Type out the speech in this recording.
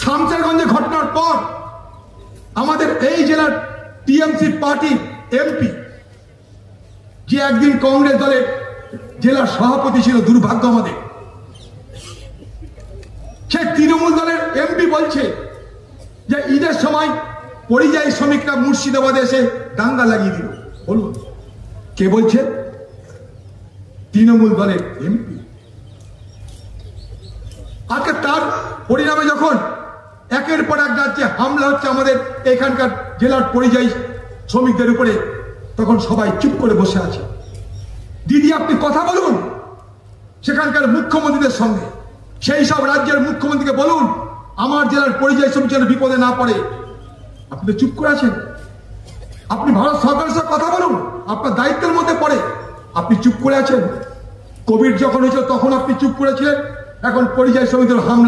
শামসেরগঞ্জে ঘটনার পর আমাদের এই জেলার টিএমসি পার্টি এমপি, যে একদিন কংগ্রেস দলের জেলার সভাপতি ছিল, দুর্ভাগ্য আমাদের, সে তৃণমূল দলের এমপি বলছে যে ঈদের সময় পরিযায়ী শ্রমিকরা মুর্শিদাবাদে এসে দাঙ্গা লাগিয়ে দিল। বলুন কে বলছে? তৃণমূল দলের এমপি। আজকে তার পরিণামে যখন একের পর এক রাজ্যে হামলা হচ্ছে আমাদের এখানকার জেলার পরিযায়ী শ্রমিকদের উপরে, তখন সবাই চুপ করে বসে আছে। দিদি আপনি কথা বলুন সেখানকার মুখ্যমন্ত্রীদের সঙ্গে, সেই সব রাজ্যের মুখ্যমন্ত্রীকে বলুন আমার জেলার পরিযায়ী শ্রমিক যেন বিপদে না পড়ে। আপনি তো চুপ করে আছেন। আপনি ভারত সরকারের সাথে কথা বলুন, আপনার দায়িত্বের মধ্যে পড়ে, আপনি চুপ করে আছেন। কোভিড যখন হয়েছিল তখন আপনি চুপ করেছিলেন, এখন পরিযায়ী শ্রমিকদের হামলা